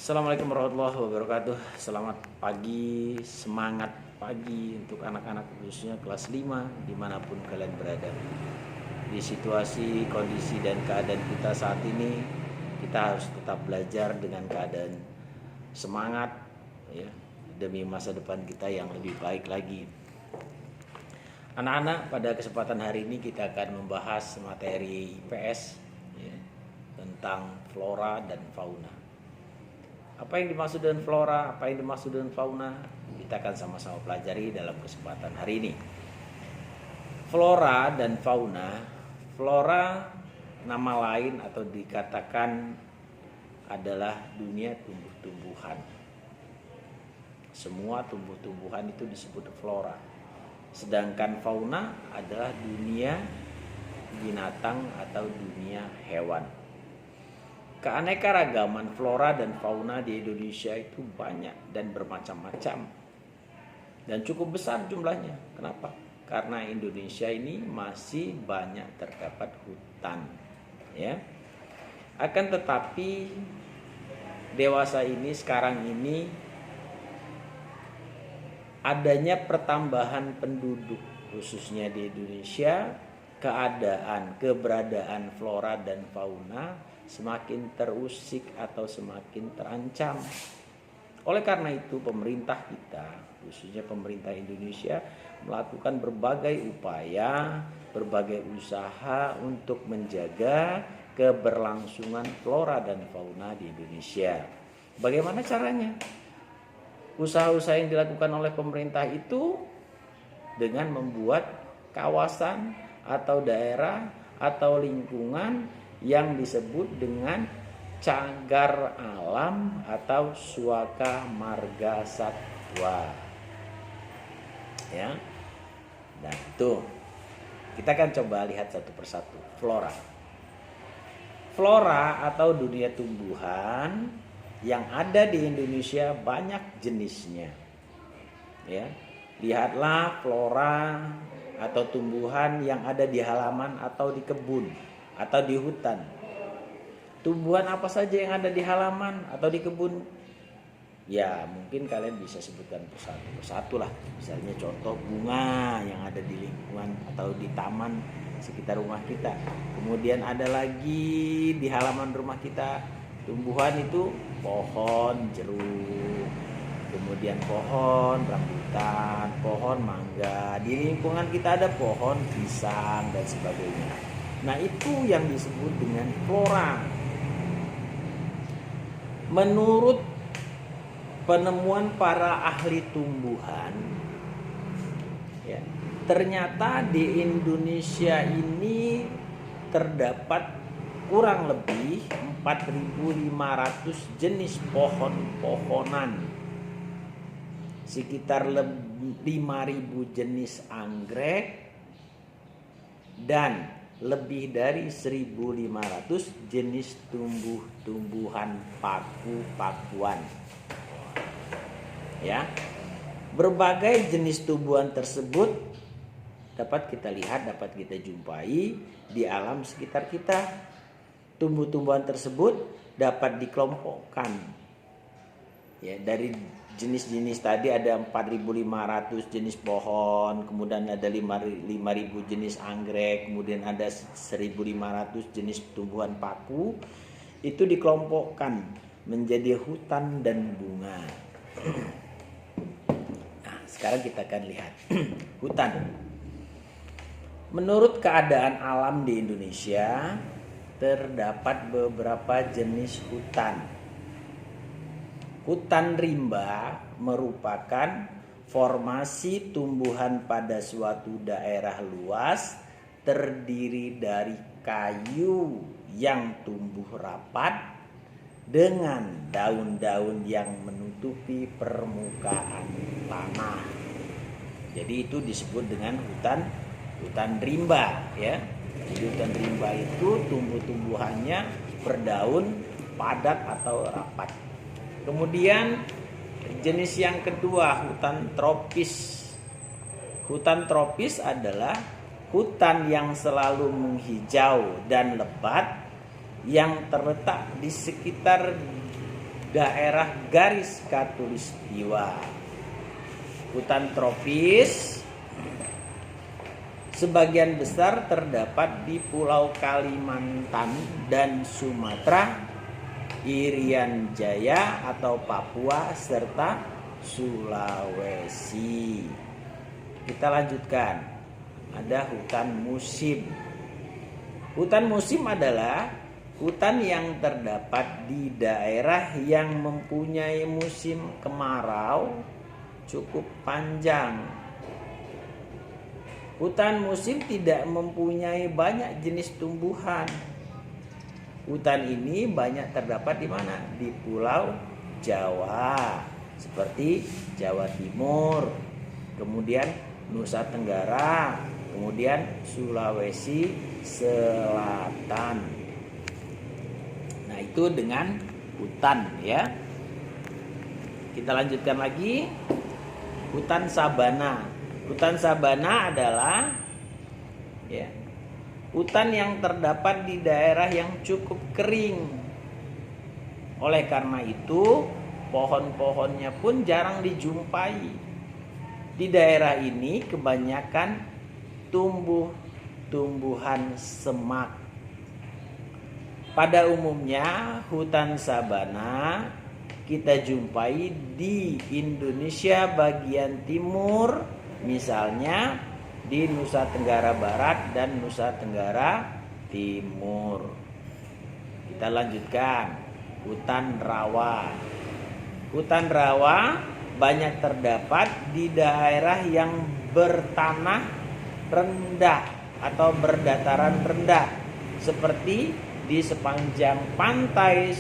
Assalamualaikum warahmatullahi wabarakatuh. Selamat pagi, semangat pagi untuk anak-anak khususnya kelas 5 dimanapun kalian berada. Di situasi, kondisi, dan keadaan kita saat ini, kita harus tetap belajar dengan keadaan semangat ya, demi masa depan kita yang lebih baik lagi. Anak-anak, pada kesempatan hari ini kita akan membahas materi IPS ya, tentang flora dan fauna. Apa yang dimaksud dengan flora, apa yang dimaksud dengan fauna, kita akan sama-sama pelajari dalam kesempatan hari ini. Flora dan fauna, flora nama lain atau dikatakan adalah dunia tumbuh-tumbuhan. Semua tumbuh-tumbuhan itu disebut flora. Sedangkan fauna adalah dunia binatang atau dunia hewan. Keanekaragaman flora dan fauna di Indonesia itu banyak dan bermacam-macam dan cukup besar jumlahnya. Kenapa? Karena Indonesia ini masih banyak terdapat hutan, ya. Akan tetapi dewasa ini sekarang ini adanya pertambahan penduduk khususnya di Indonesia, keberadaan flora dan fauna semakin terusik atau semakin terancam. Oleh karena itu pemerintah kita, khususnya pemerintah Indonesia, melakukan berbagai upaya, berbagai usaha untuk menjaga keberlangsungan flora dan fauna di Indonesia. Bagaimana caranya? Usaha-usaha yang dilakukan oleh pemerintah itu dengan membuat kawasan atau daerah atau lingkungan yang disebut dengan cagar alam atau suaka marga satwa. Ya. Nah, itu kita akan coba lihat satu persatu. Flora. Flora atau dunia tumbuhan yang ada di Indonesia banyak jenisnya. Ya. Lihatlah flora atau tumbuhan yang ada di halaman atau di kebun atau di hutan. Tumbuhan apa saja yang ada di halaman atau di kebun? Ya, mungkin kalian bisa sebutkan persatu lah. Misalnya contoh bunga yang ada di lingkungan atau di taman sekitar rumah kita. Kemudian ada lagi di halaman rumah kita tumbuhan itu pohon jeruk, kemudian pohon rambutan, pohon mangga. Di lingkungan kita ada pohon pisang dan sebagainya. Nah, itu yang disebut dengan flora. Menurut penemuan para ahli tumbuhan, ya, ternyata di Indonesia ini terdapat kurang lebih 4.500 jenis pohon-pohonan, sekitar 5.000 jenis anggrek, dan lebih dari 1.500 jenis tumbuh-tumbuhan paku-pakuan. Ya. Berbagai jenis tumbuhan tersebut dapat kita lihat, dapat kita jumpai di alam sekitar kita. Tumbuh-tumbuhan tersebut dapat dikelompokkan. Ya, dari jenis-jenis tadi ada 4.500 jenis pohon, kemudian ada 5.000 jenis anggrek, kemudian ada 1.500 jenis tumbuhan paku. Itu dikelompokkan menjadi hutan dan bunga. Nah, sekarang kita akan lihat hutan. Menurut keadaan alam di Indonesia, terdapat beberapa jenis hutan. Hutan rimba merupakan formasi tumbuhan pada suatu daerah luas terdiri dari kayu yang tumbuh rapat dengan daun-daun yang menutupi permukaan tanah. Jadi itu disebut dengan hutan rimba, ya. Jadi hutan rimba itu tumbuh-tumbuhannya berdaun padat atau rapat. Kemudian jenis yang kedua, hutan tropis. Hutan tropis adalah hutan yang selalu menghijau dan lebat yang terletak di sekitar daerah garis khatulistiwa. Hutan tropis sebagian besar terdapat di Pulau Kalimantan dan Sumatera, Irian Jaya atau Papua, serta Sulawesi. Kita lanjutkan. Ada hutan musim. Hutan musim adalah hutan yang terdapat di daerah yang mempunyai musim kemarau cukup panjang. Hutan musim tidak mempunyai banyak jenis tumbuhan. Hutan ini banyak terdapat di mana? Di Pulau Jawa, seperti Jawa Timur, kemudian Nusa Tenggara, kemudian Sulawesi Selatan. Nah, itu dengan hutan ya. Kita lanjutkan lagi. Hutan sabana. Hutan sabana adalah ya, hutan yang terdapat di daerah yang cukup kering. Oleh karena itu, pohon-pohonnya pun jarang dijumpai. Di daerah ini kebanyakan tumbuh-tumbuhan semak. Pada umumnya, hutan sabana kita jumpai di Indonesia bagian timur, misalnya di Nusa Tenggara Barat dan Nusa Tenggara Timur. Kita lanjutkan. Hutan rawa. Hutan rawa banyak terdapat di daerah yang bertanah rendah atau berdataran rendah, seperti di sepanjang pantai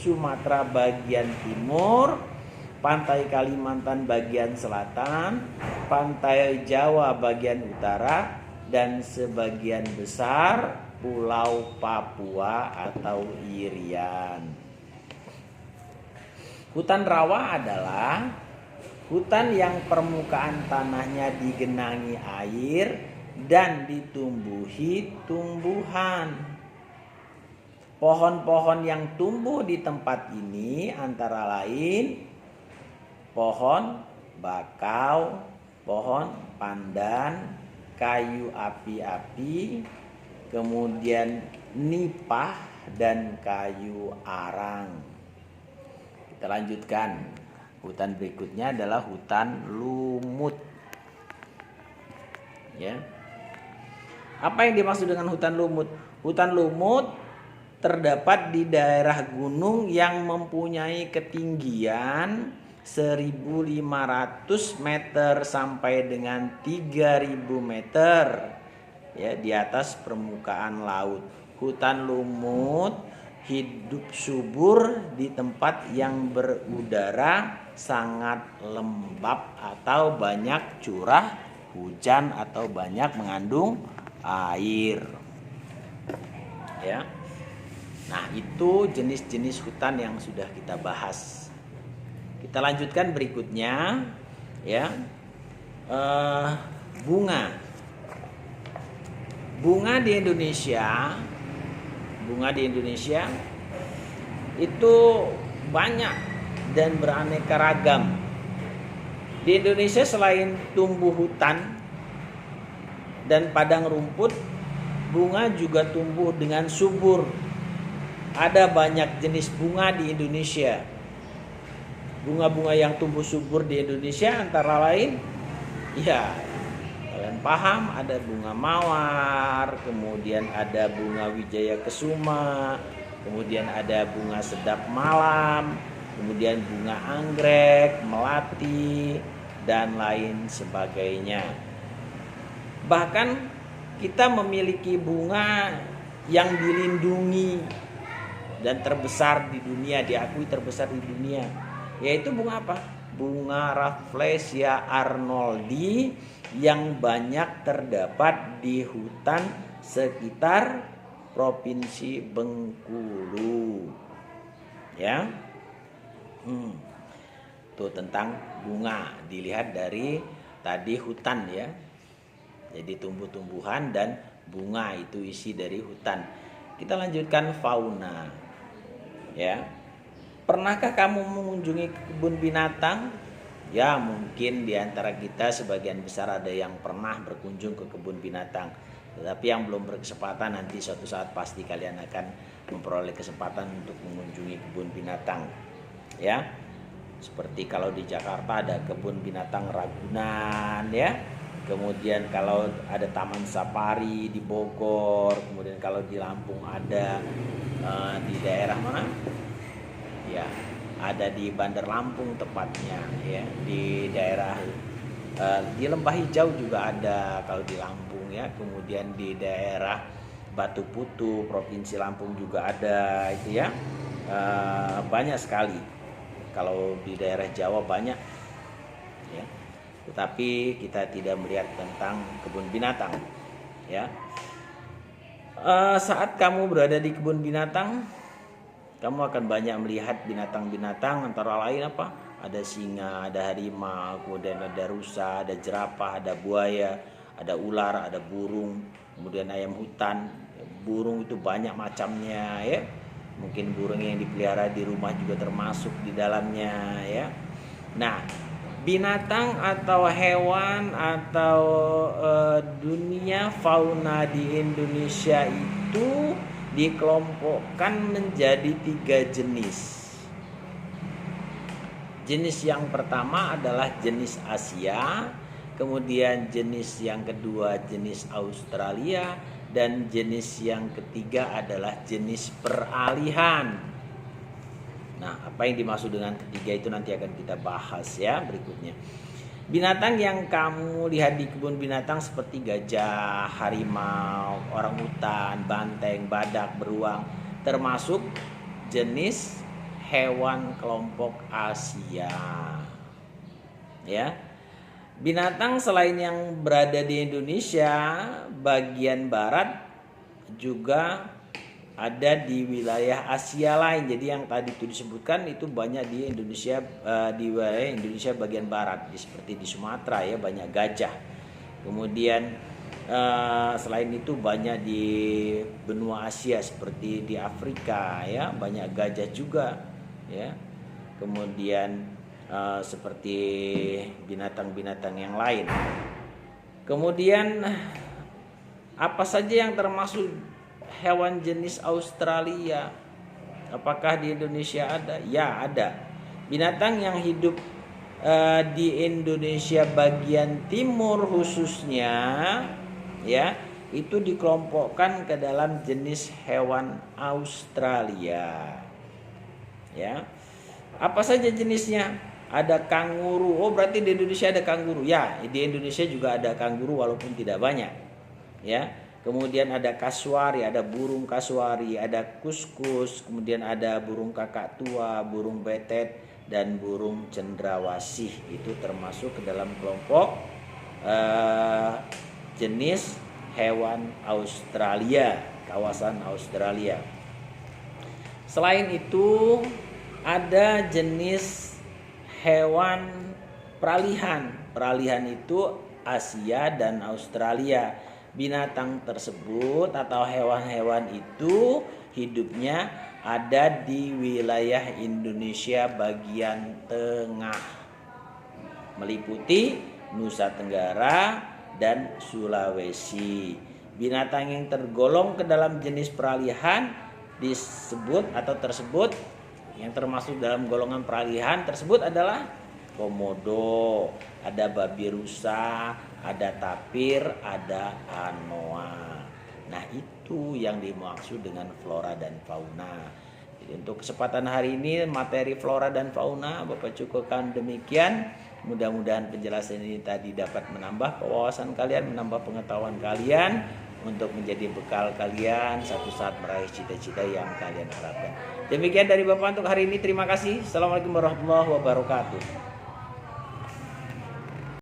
Sumatera bagian timur, pantai Kalimantan bagian selatan, pantai Jawa bagian utara, dan sebagian besar Pulau Papua atau Irian. Hutan rawa adalah hutan yang permukaan tanahnya digenangi air dan ditumbuhi tumbuhan. Pohon-pohon yang tumbuh di tempat ini antara lain pohon bakau, pohon pandan, kayu api-api, kemudian nipah dan kayu arang. Kita lanjutkan. Hutan berikutnya adalah hutan lumut. Ya. Apa yang dimaksud dengan hutan lumut? Hutan lumut terdapat di daerah gunung yang mempunyai ketinggian 1.500 meter sampai dengan 3.000 meter ya, di atas permukaan laut. Hutan lumut hidup subur di tempat yang berudara sangat lembab atau banyak curah hujan atau banyak mengandung air. Ya. Nah, itu jenis-jenis hutan yang sudah kita bahas. Kita lanjutkan berikutnya, ya. Bunga. Bunga di Indonesia itu banyak dan beraneka ragam. Di Indonesia selain tumbuh hutan dan padang rumput, bunga juga tumbuh dengan subur. Ada banyak jenis bunga di Indonesia. Bunga-bunga yang tumbuh subur di Indonesia antara lain, ya kalian paham, ada bunga mawar, kemudian ada bunga wijaya kesuma, kemudian ada bunga sedap malam, kemudian bunga anggrek, melati, dan lain sebagainya. Bahkan kita memiliki bunga yang dilindungi dan terbesar di dunia, diakui terbesar di dunia, yaitu bunga apa? Bunga Rafflesia arnoldi yang banyak terdapat di hutan sekitar Provinsi Bengkulu. Ya. Itu tentang bunga, dilihat dari tadi hutan ya. Jadi tumbuh-tumbuhan dan bunga itu isi dari hutan. Kita lanjutkan fauna. Ya. Pernahkah kamu mengunjungi kebun binatang? Ya, mungkin di antara kita sebagian besar ada yang pernah berkunjung ke kebun binatang. Tetapi yang belum berkesempatan, nanti suatu saat pasti kalian akan memperoleh kesempatan untuk mengunjungi kebun binatang. Ya. Seperti kalau di Jakarta ada kebun binatang Ragunan, ya. Kemudian kalau ada Taman Safari di Bogor, kemudian kalau di Lampung ada di daerah mana? Ya, ada di Bandar Lampung tepatnya, ya, di daerah di Lembah Hijau juga ada kalau di Lampung, ya. Kemudian di daerah Batu Putu Provinsi Lampung juga ada itu, ya. Banyak sekali. Kalau di daerah Jawa banyak, ya. Tetapi kita tidak melihat tentang kebun binatang, ya. Saat kamu berada di kebun binatang, kamu akan banyak melihat binatang-binatang, antara lain apa? Ada singa, ada harimau, kemudian ada rusa, ada jerapah, ada buaya, ada ular, ada burung, kemudian ayam hutan. Burung itu banyak macamnya, ya. Mungkin burung yang dipelihara di rumah juga termasuk di dalamnya, ya. Nah, binatang atau hewan atau dunia fauna di Indonesia itu dikelompokkan menjadi 3 jenis. Jenis yang pertama adalah jenis Asia, kemudian jenis yang kedua jenis Australia, dan jenis yang ketiga adalah jenis peralihan. Nah, apa yang dimaksud dengan ketiga itu nanti akan kita bahas, ya, berikutnya. Binatang yang kamu lihat di kebun binatang seperti gajah, harimau, orangutan, banteng, badak, beruang termasuk jenis hewan kelompok Asia. Ya. Binatang selain yang berada di Indonesia bagian barat juga ada di wilayah Asia lain. Jadi yang tadi itu disebutkan itu banyak di Indonesia, di wilayah Indonesia bagian barat, seperti di Sumatera, ya, banyak gajah. Kemudian selain itu banyak di benua Asia seperti di Afrika, ya, banyak gajah juga, ya. Kemudian seperti binatang-binatang yang lain. Kemudian apa saja yang termasuk hewan jenis Australia? Apakah di Indonesia ada? Ya, ada. Binatang yang hidup di Indonesia bagian timur khususnya, ya, itu dikelompokkan ke dalam jenis hewan Australia. Ya. Apa saja jenisnya? Ada kanguru. Oh, berarti di Indonesia ada kanguru. Ya, di Indonesia juga ada kanguru walaupun tidak banyak. Ya. Kemudian ada kasuari, ada burung kasuari, ada kuskus, kemudian ada burung kakak tua, burung betet, dan burung cendrawasih. Itu termasuk ke dalam kelompok jenis hewan Australia, kawasan Australia. Selain itu ada jenis hewan peralihan. Peralihan itu Asia dan Australia. Binatang tersebut atau hewan-hewan itu hidupnya ada di wilayah Indonesia bagian tengah, meliputi Nusa Tenggara dan Sulawesi. Binatang yang tergolong ke dalam jenis peralihan disebut atau tersebut, yang termasuk dalam golongan peralihan tersebut adalah komodo, ada babi rusa, ada tapir, ada anoa. Nah, itu yang dimaksud dengan flora dan fauna. Jadi untuk kesempatan hari ini materi flora dan fauna Bapak cukupkan demikian. Mudah-mudahan penjelasan ini tadi dapat menambah wawasan kalian, menambah pengetahuan kalian untuk menjadi bekal kalian satu saat meraih cita-cita yang kalian harapkan. Demikian dari Bapak untuk hari ini. Terima kasih. Assalamualaikum warahmatullahi wabarakatuh.